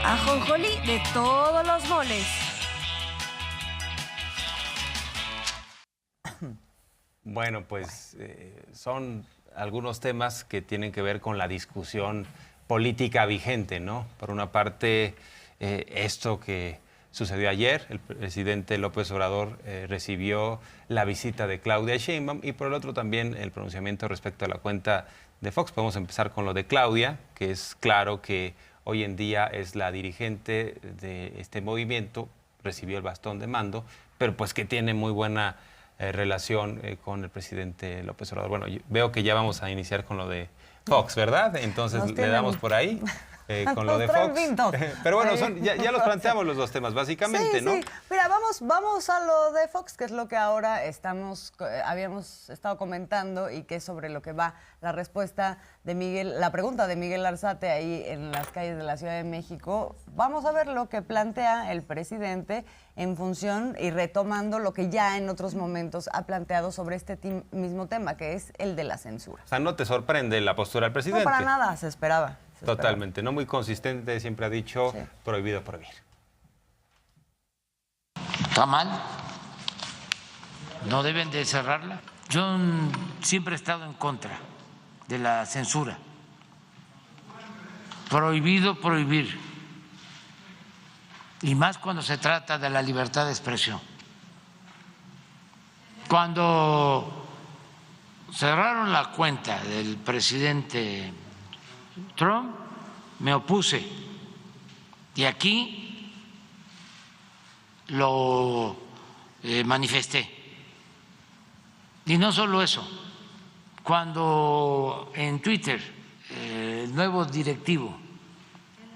Ajonjolí de todos los moles. Bueno, pues son algunos temas que tienen que ver con la discusión política vigente, ¿no? Por una parte, esto que sucedió ayer, el presidente López Obrador recibió la visita de Claudia Sheinbaum, y por el otro también el pronunciamiento respecto a la cuenta de Fox. Podemos empezar con lo de Claudia, que es claro que hoy en día es la dirigente de este movimiento, recibió el bastón de mando, pero pues que tiene muy buena relación con el presidente López Obrador. Bueno, veo que ya vamos a iniciar con lo de Fox, ¿verdad? Entonces le damos por ahí con lo de Fox. Pero bueno, ya los planteamos los dos temas, básicamente, sí, ¿no? Sí. Mira, vamos a lo de Fox, que es lo que ahora habíamos estado comentando y que es sobre lo que va la respuesta de Miguel, la pregunta de Miguel Arzate ahí en las calles de la Ciudad de México. Vamos a ver lo que plantea el presidente en función y retomando lo que ya en otros momentos ha planteado sobre este mismo tema, que es el de la censura. O sea, ¿no te sorprende la postura del presidente? No, para nada, se esperaba. Totalmente, no muy consistente, siempre ha dicho sí. Prohibido prohibir. ¿Está mal? ¿No deben de cerrarla? Yo siempre he estado en contra de la censura. Prohibido prohibir. Y más cuando se trata de la libertad de expresión. Cuando cerraron la cuenta del presidente Trump, me opuse y aquí lo manifesté. Y no solo eso, cuando en Twitter el nuevo directivo,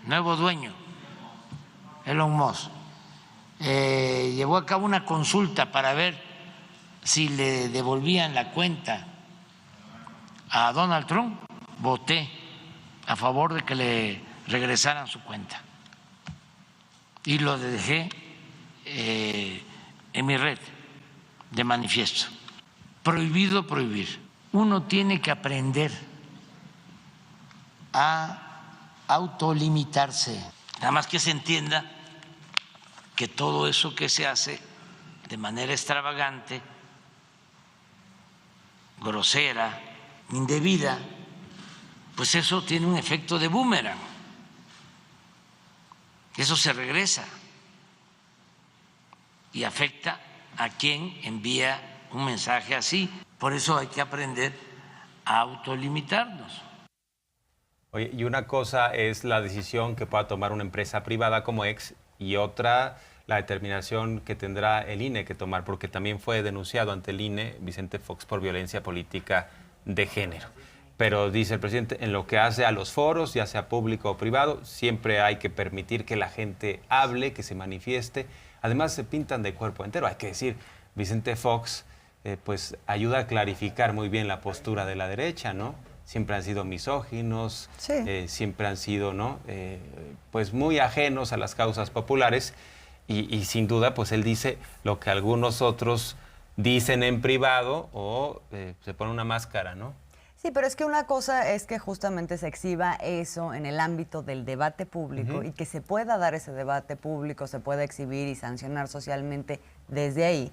nuevo dueño, Elon Musk, llevó a cabo una consulta para ver si le devolvían la cuenta a Donald Trump, voté a favor de que le regresaran su cuenta. Y lo dejé en mi red de manifiesto. Prohibido prohibir. Uno tiene que aprender a autolimitarse. Nada más que se entienda que todo eso que se hace de manera extravagante, grosera, indebida, pues eso tiene un efecto de boomerang. Eso se regresa y afecta a quien envía un mensaje así. Por eso hay que aprender a autolimitarnos. Oye, y una cosa es la decisión que pueda tomar una empresa privada como X y otra la determinación que tendrá el INE que tomar, porque también fue denunciado ante el INE Vicente Fox por violencia política de género. Pero dice el presidente, en lo que hace a los foros, ya sea público o privado, siempre hay que permitir que la gente hable, que se manifieste. Además, se pintan de cuerpo entero. Hay que decir, Vicente Fox pues ayuda a clarificar muy bien la postura de la derecha, ¿no? Siempre han sido misóginos, sí. Siempre han sido, ¿no? Pues muy ajenos a las causas populares y sin duda, pues él dice lo que algunos otros dicen en privado o se pone una máscara, ¿no? Sí, pero es que una cosa es que justamente se exhiba eso en el ámbito del debate público y que se pueda dar ese debate público, se pueda exhibir y sancionar socialmente desde ahí.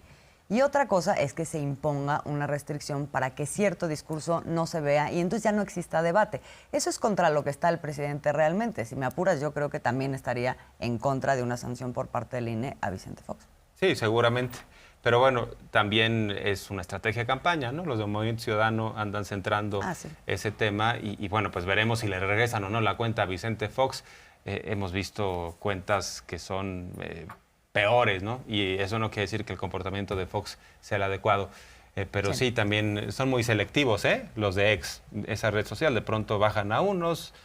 Y otra cosa es que se imponga una restricción para que cierto discurso no se vea y entonces ya no exista debate. Eso es contra lo que está el presidente realmente. Si me apuras, yo creo que también estaría en contra de una sanción por parte del INE a Vicente Fox. Sí, seguramente. Pero bueno, también es una estrategia de campaña, ¿no? Los del Movimiento Ciudadano andan centrando ese tema y bueno, pues veremos si le regresan o no la cuenta a Vicente Fox. Hemos visto cuentas que son peores, ¿no? Y eso no quiere decir que el comportamiento de Fox sea el adecuado. Pero sí, también son muy selectivos, los de X, esa red social. De pronto bajan a unos,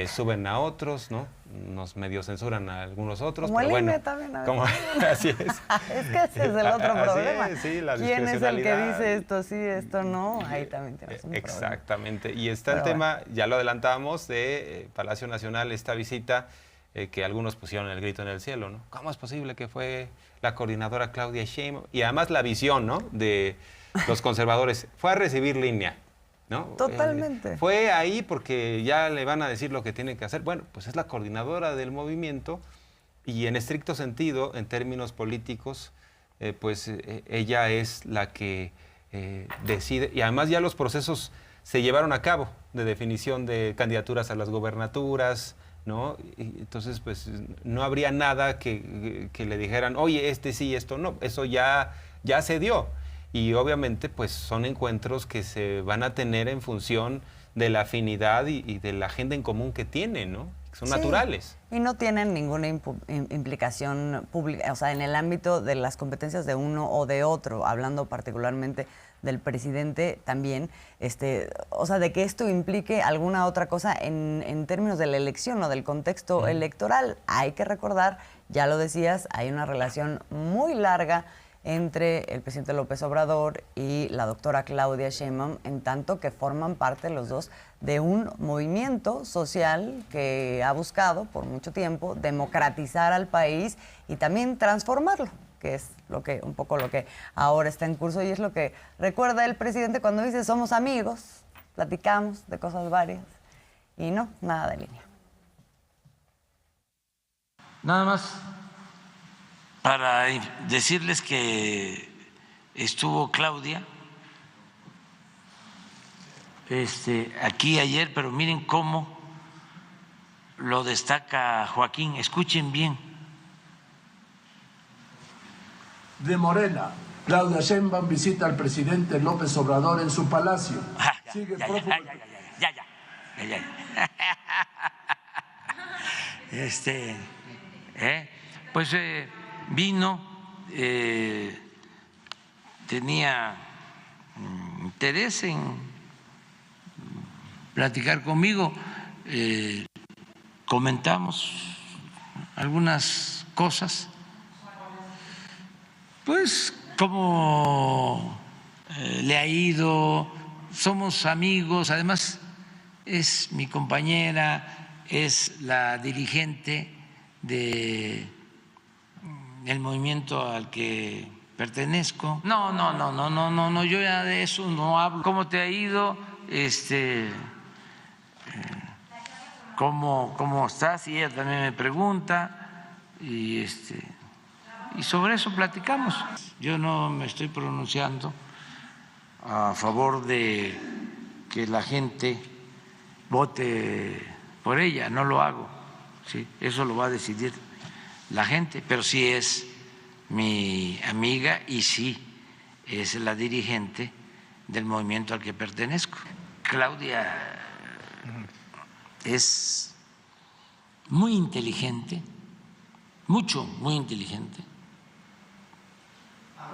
suben a otros, ¿no? Nos medio censuran a algunos otros. Como pero el bueno, INE también. Así es. Es que ese es el otro problema. Sí, la ¿Quién es el que dice esto sí, esto no? Ahí también tienes un problema. Exactamente. Y está el tema, ya lo adelantábamos, de Palacio Nacional, esta visita que algunos pusieron el grito en el cielo, ¿no? ¿Cómo es posible que fue la coordinadora Claudia Sheinbaum? Y además la visión, ¿no?, de los conservadores. Fue a recibir línea. ¿no? Totalmente. Fue ahí porque ya le van a decir lo que tiene que hacer. Bueno, pues es la coordinadora del movimiento y en estricto sentido, en términos políticos, ella es la que decide. Y además ya los procesos se llevaron a cabo de definición de candidaturas a las gobernaturas, ¿no? Y entonces, pues no habría nada que le dijeran, oye, este sí, esto no. Eso ya se dio. Y obviamente, pues son encuentros que se van a tener en función de la afinidad y de la agenda en común que tienen, ¿no? Son naturales. Y no tienen ninguna implicación pública, o sea, en el ámbito de las competencias de uno o de otro, hablando particularmente del presidente también, o sea, de que esto implique alguna otra cosa en términos de la elección o del contexto electoral. Hay que recordar, ya lo decías, hay una relación muy larga entre el presidente López Obrador y la doctora Claudia Sheinbaum, en tanto que forman parte los dos de un movimiento social que ha buscado por mucho tiempo democratizar al país y también transformarlo, que es un poco lo que ahora está en curso y es lo que recuerda el presidente cuando dice somos amigos, platicamos de cosas varias y no, nada de línea. Nada más para decirles que estuvo Claudia aquí ayer, pero miren cómo lo destaca Joaquín, escuchen bien. De Morena, Claudia Sheinbaum visita al presidente López Obrador en su palacio. Pues vino, tenía interés en platicar conmigo, comentamos algunas cosas, pues cómo le ha ido, somos amigos, además es mi compañera, es la dirigente del movimiento al que pertenezco. No, yo ya de eso no hablo. ¿Cómo te ha ido? ¿Cómo estás? Y ella también me pregunta y sobre eso platicamos. Yo no me estoy pronunciando a favor de que la gente vote por ella, no lo hago, ¿sí? Eso lo va a decidir la gente, pero sí es mi amiga y sí es la dirigente del movimiento al que pertenezco. Claudia es muy inteligente, muy inteligente.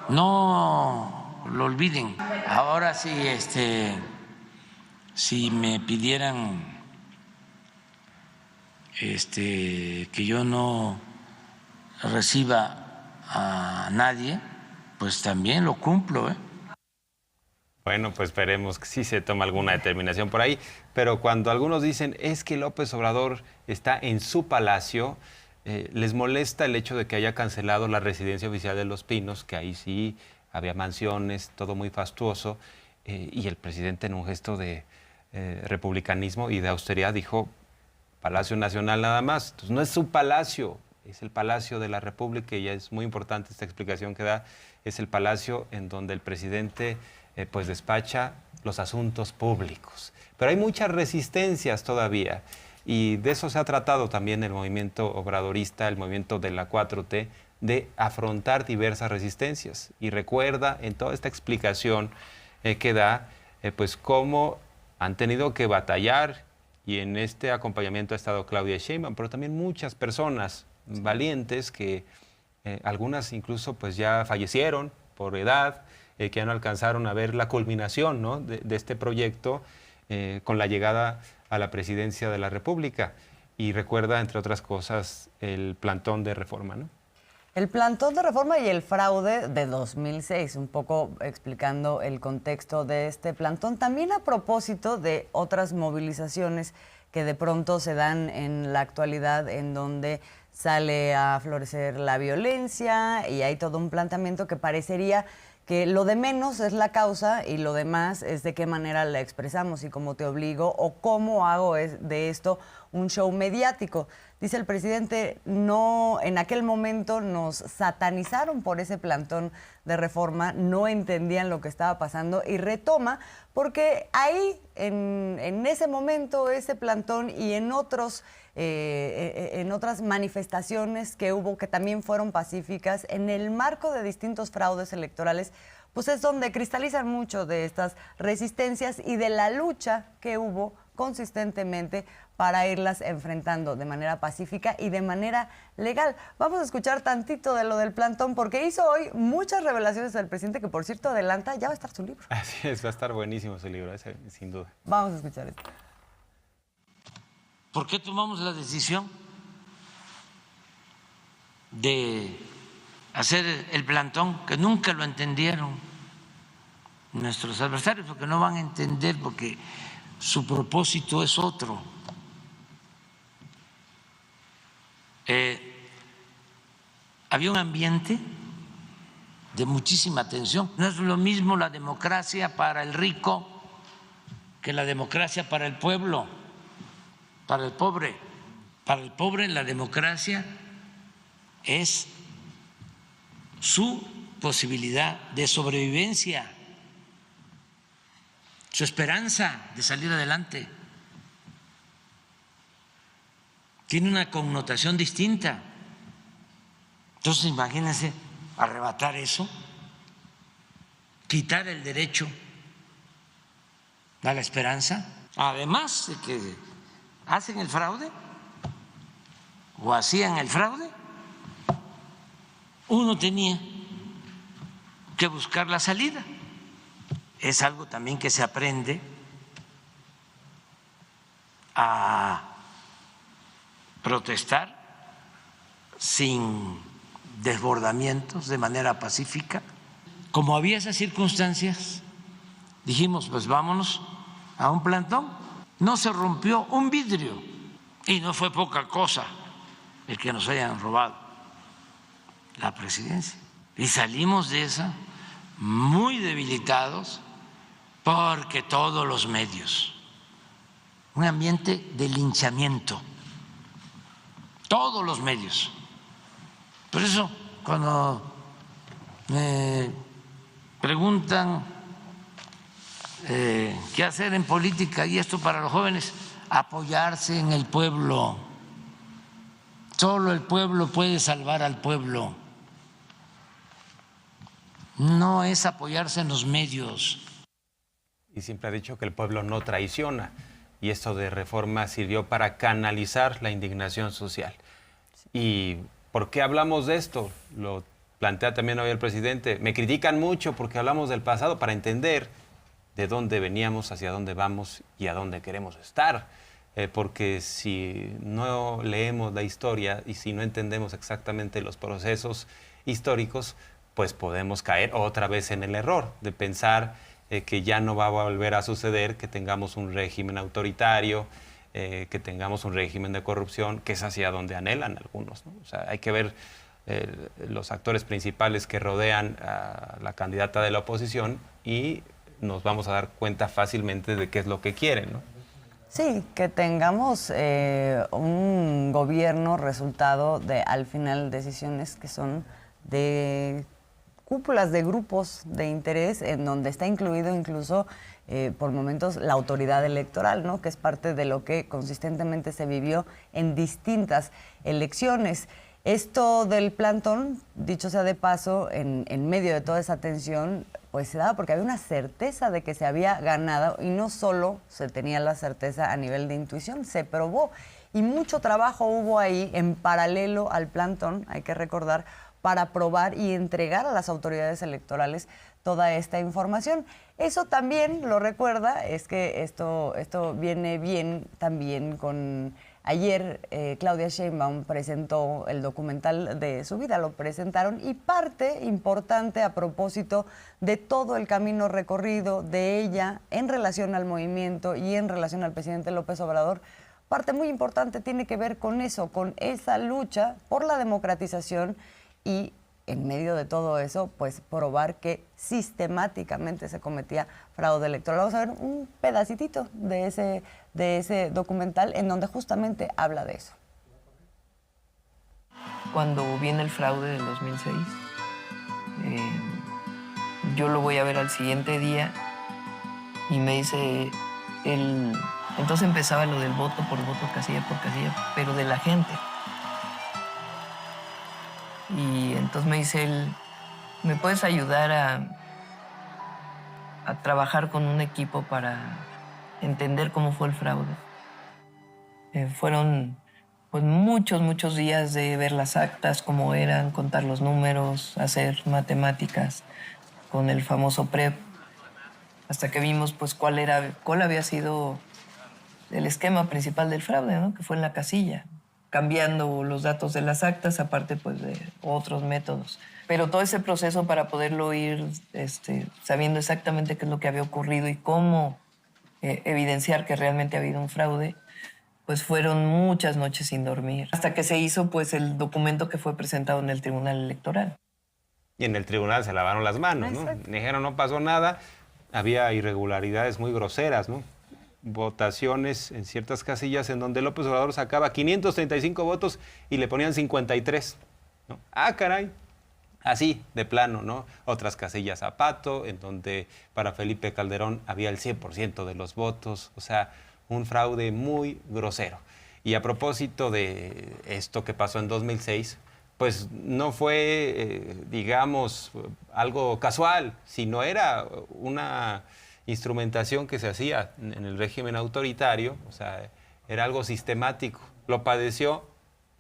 No lo olviden. Ahora sí, si me pidieran que yo no reciba a nadie, pues también lo cumplo, ¿eh? Bueno, pues esperemos que sí se tome alguna determinación por ahí, pero cuando algunos dicen es que López Obrador está en su palacio, les molesta el hecho de que haya cancelado la residencia oficial de Los Pinos, que ahí sí había mansiones, todo muy fastuoso, y el presidente en un gesto de republicanismo y de austeridad dijo Palacio Nacional nada más. Entonces no es su palacio, es el Palacio de la República y ya es muy importante esta explicación que da, es el palacio en donde el presidente pues despacha los asuntos públicos. Pero hay muchas resistencias todavía y de eso se ha tratado también el movimiento obradorista, el movimiento de la 4T, de afrontar diversas resistencias. Y recuerda en toda esta explicación que da, pues cómo han tenido que batallar y en este acompañamiento ha estado Claudia Sheinbaum, pero también muchas personas valientes que algunas incluso pues ya fallecieron por edad, que ya no alcanzaron a ver la culminación, ¿no?, de este proyecto con la llegada a la presidencia de la República. Y recuerda, entre otras cosas, el plantón de reforma, ¿no? El plantón de reforma y el fraude de 2006, un poco explicando el contexto de este plantón, también a propósito de otras movilizaciones que de pronto se dan en la actualidad en donde sale a florecer la violencia y hay todo un planteamiento que parecería que lo de menos es la causa y lo demás es de qué manera la expresamos y cómo te obligo o cómo hago de esto un show mediático. Dice el presidente, no, en aquel momento nos satanizaron por ese plantón de Reforma, no entendían lo que estaba pasando y retoma porque ahí, en ese momento, ese plantón y en otras manifestaciones que hubo que también fueron pacíficas, en el marco de distintos fraudes electorales, pues es donde cristalizan mucho de estas resistencias y de la lucha que hubo consistentemente para irlas enfrentando de manera pacífica y de manera legal. Vamos a escuchar tantito de lo del plantón, porque hizo hoy muchas revelaciones del presidente, que por cierto adelanta, ya va a estar su libro. Así es, va a estar buenísimo ese libro, sin duda. Vamos a escuchar esto. ¿Por qué tomamos la decisión de hacer el plantón? Que nunca lo entendieron nuestros adversarios, porque no van a entender, porque su propósito es otro. Había un ambiente de muchísima tensión. No es lo mismo la democracia para el rico que la democracia para el pueblo, para el pobre. Para el pobre la democracia es su posibilidad de sobrevivencia, su esperanza de salir adelante. Tiene una connotación distinta. Entonces, imagínense arrebatar eso, quitar el derecho a la esperanza, además de que hacen el fraude o hacían el fraude, uno tenía que buscar la salida. Es algo también que se aprende a protestar sin desbordamientos, de manera pacífica. Como había esas circunstancias, dijimos, pues vámonos a un plantón. No se rompió un vidrio y no fue poca cosa el que nos hayan robado la presidencia. Y salimos de esa muy debilitados porque todos los medios, un ambiente de linchamiento, todos los medios. Por eso, cuando me preguntan qué hacer en política y esto para los jóvenes, apoyarse en el pueblo. Solo el pueblo puede salvar al pueblo. No es apoyarse en los medios. Y siempre ha dicho que el pueblo no traiciona. Y esto de Reforma sirvió para canalizar la indignación social. ¿Y por qué hablamos de esto? Lo plantea también hoy el presidente. Me critican mucho porque hablamos del pasado, para entender de dónde veníamos, hacia dónde vamos y a dónde queremos estar. Porque si no leemos la historia y si no entendemos exactamente los procesos históricos, pues podemos caer otra vez en el error de pensar que ya no va a volver a suceder, que tengamos un régimen autoritario, que tengamos un régimen de corrupción, que es hacia donde anhelan algunos, ¿no? O sea, hay que ver los actores principales que rodean a la candidata de la oposición y nos vamos a dar cuenta fácilmente de qué es lo que quieren, ¿no? Sí, que tengamos un gobierno resultado de, al final, decisiones que son de cúpulas de grupos de interés, en donde está incluido incluso por momentos la autoridad electoral, ¿no? Que es parte de lo que consistentemente se vivió en distintas elecciones. Esto del plantón, dicho sea de paso, en medio de toda esa tensión, pues se daba porque había una certeza de que se había ganado, y no solo se tenía la certeza a nivel de intuición, se probó. Y mucho trabajo hubo ahí en paralelo al plantón, hay que recordar, para probar y entregar a las autoridades electorales toda esta información. Eso también lo recuerda, es que esto viene bien también con... Ayer Claudia Sheinbaum presentó el documental de su vida, lo presentaron, y parte importante a propósito de todo el camino recorrido de ella en relación al movimiento y en relación al presidente López Obrador, parte muy importante tiene que ver con eso, con esa lucha por la democratización y en medio de todo eso, pues probar que sistemáticamente se cometía fraude electoral. Vamos a ver un pedacitito de ese documental en donde justamente habla de eso. Cuando viene el fraude del 2006, yo lo voy a ver al siguiente día y me dice, entonces empezaba lo del voto por voto, casilla por casilla, pero de la gente. Y entonces me dice él, ¿me puedes ayudar a trabajar con un equipo para entender cómo fue el fraude? Fueron pues muchos días de ver las actas, cómo eran, contar los números, hacer matemáticas con el famoso PREP, hasta que vimos pues cuál había sido el esquema principal del fraude, ¿no? Que fue en la casilla, cambiando los datos de las actas, aparte pues de otros métodos. Pero todo ese proceso para poderlo ir sabiendo exactamente qué es lo que había ocurrido y cómo evidenciar que realmente ha habido un fraude, pues fueron muchas noches sin dormir. Hasta que se hizo pues el documento que fue presentado en el Tribunal Electoral. Y en el tribunal se lavaron las manos, ¿no? Dijeron no pasó nada, había irregularidades muy groseras, ¿no? Votaciones en ciertas casillas en donde López Obrador sacaba 535 votos y le ponían 53, ¿no? Ah, caray. Así, de plano, ¿no? Otras casillas a Pato, en donde para Felipe Calderón había el 100% de los votos, o sea, un fraude muy grosero. Y a propósito de esto que pasó en 2006, pues no fue, digamos, algo casual, sino era una instrumentación que se hacía en el régimen autoritario, o sea, era algo sistemático. Lo padeció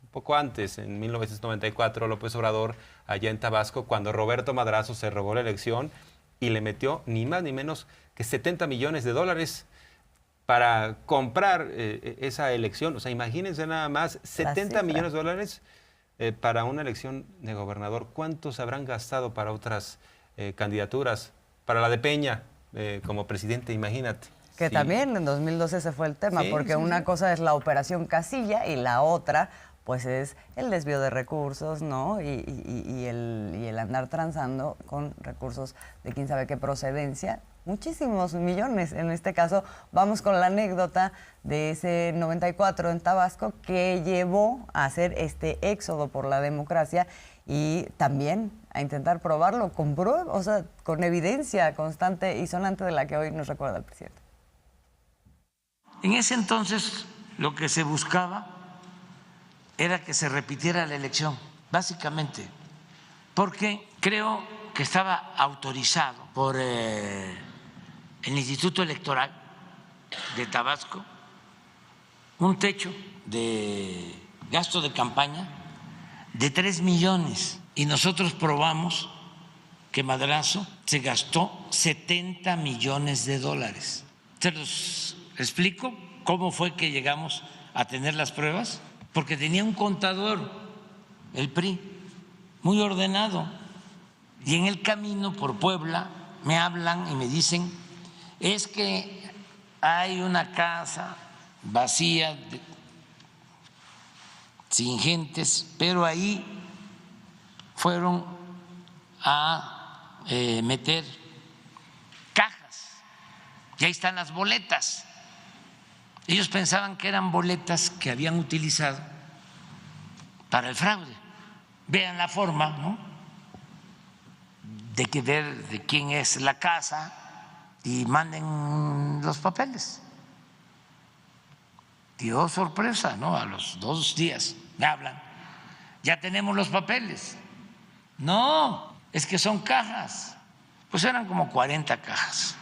un poco antes, en 1994, López Obrador, allá en Tabasco, cuando Roberto Madrazo se robó la elección y le metió ni más ni menos que $70 millones para comprar esa elección. O sea, imagínense nada más, $70 millones para una elección de gobernador. ¿Cuántos habrán gastado para otras candidaturas? Para la de Peña, como presidente, imagínate. Que sí. También en 2012 ese fue el tema, Sí, porque una cosa es la operación Casilla y la otra pues es el desvío de recursos, ¿no? Y el andar transando con recursos de quién sabe qué procedencia. Muchísimos millones. En este caso, vamos con la anécdota de ese 94 en Tabasco que llevó a hacer este éxodo por la democracia y también a intentar probarlo con pruebas, o sea, con evidencia constante y sonante de la que hoy nos recuerda el presidente. En ese entonces lo que se buscaba era que se repitiera la elección, básicamente, porque creo que estaba autorizado por el Instituto Electoral de Tabasco un techo de gasto de campaña de 3 millones y nosotros probamos que Madrazo se gastó $70 millones. ¿Se los explico cómo fue que llegamos a tener las pruebas? Porque tenía un contador, el PRI, muy ordenado. Y en el camino por Puebla me hablan y me dicen, es que hay una casa vacía, sin gentes, pero ahí fueron a meter cajas y ahí están las boletas. Ellos pensaban que eran boletas que habían utilizado para el fraude. Vean la forma, ¿no?, de que ver de quién es la casa y manden los papeles. Dio sorpresa, ¿no? A los 2 días me hablan, ya tenemos los papeles. No, es que son cajas. Pues eran como 40 cajas.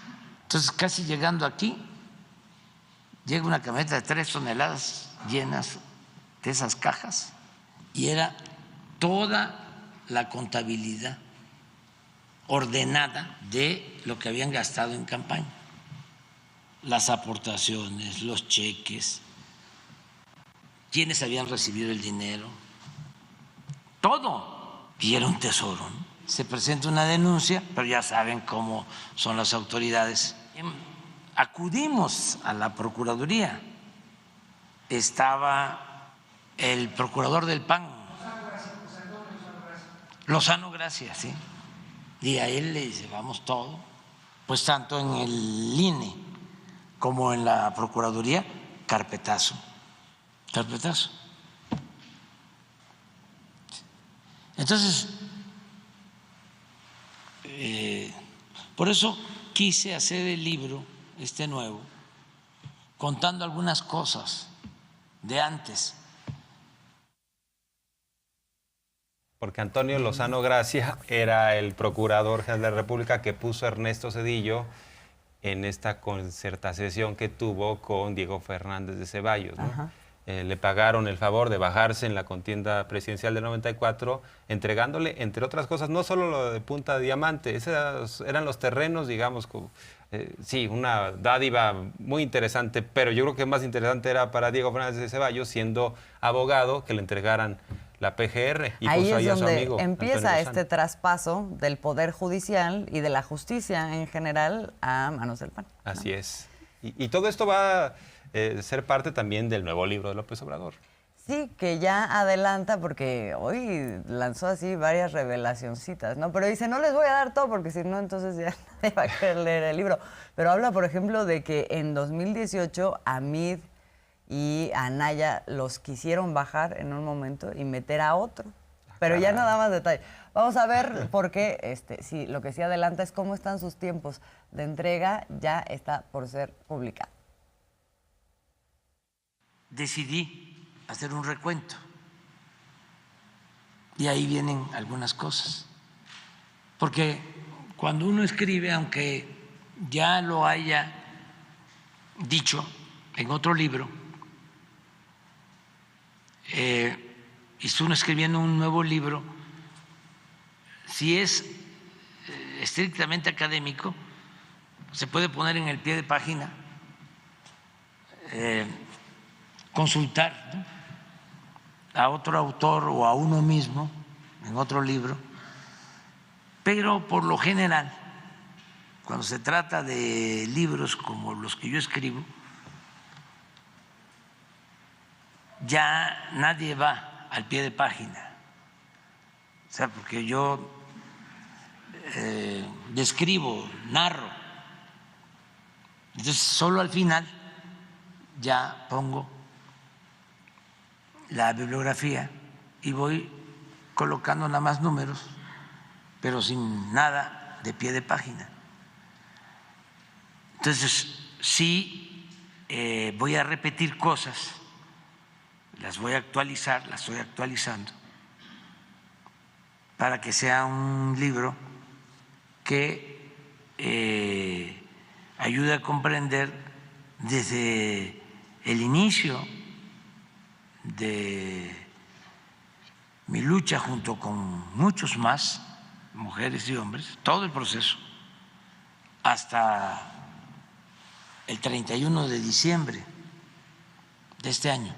Entonces, casi llegando aquí, llega una camioneta de 3 toneladas llenas de esas cajas y era toda la contabilidad ordenada de lo que habían gastado en campaña, las aportaciones, los cheques, quiénes habían recibido el dinero, todo. Y era un tesoro, ¿no? Se presenta una denuncia, pero ya saben cómo son las autoridades. Acudimos a la Procuraduría, estaba el procurador del PAN, Lozano Gracia, ¿sí? Y a él le llevamos todo, pues tanto en el INE como en la Procuraduría, carpetazo. Entonces, por eso quise hacer el libro, este nuevo, contando algunas cosas de antes. Porque Antonio Lozano Gracia era el procurador general de la República que puso a Ernesto Zedillo en esta concertación que tuvo con Diego Fernández de Ceballos, ¿no? Le pagaron el favor de bajarse en la contienda presidencial del 94, entregándole, entre otras cosas, no solo lo de Punta Diamante, esos eran los terrenos, digamos, sí, una dádiva muy interesante, pero yo creo que más interesante era para Diego Fernández de Ceballos, siendo abogado, que le entregaran la PGR. Y ahí puso es a su donde amigo, empieza Antonio este traspaso del Poder Judicial y de la justicia en general a manos del PAN. ¿No? Así es. Y todo esto va a ser parte también del nuevo libro de López Obrador. Sí, que ya adelanta porque hoy lanzó así varias revelacioncitas, ¿no? Pero dice, no les voy a dar todo porque si no, entonces ya nadie va a querer leer el libro. Pero habla, por ejemplo, de que en 2018 Amid y Anaya los quisieron bajar en un momento y meter a otro. Pero ya no da más detalle. Vamos a ver por qué, sí, lo que sí adelanta es cómo están sus tiempos de entrega, ya está por ser publicado. Decidí hacer un recuento y ahí vienen algunas cosas. Porque cuando uno escribe, aunque ya lo haya dicho en otro libro, y estoy uno escribiendo un nuevo libro, si es estrictamente académico, se puede poner en el pie de página, consultar, ¿no?, a otro autor o a uno mismo en otro libro, pero por lo general, cuando se trata de libros como los que yo escribo, ya nadie va al pie de página, o sea, porque yo describo, narro, entonces solo al final ya pongo la bibliografía y voy colocando nada más números, pero sin nada de pie de página. Entonces sí voy a repetir cosas, las voy a actualizar, las estoy actualizando, para que sea un libro que ayude a comprender desde el inicio de mi lucha junto con muchos más, mujeres y hombres, todo el proceso, hasta el 31 de diciembre de este año.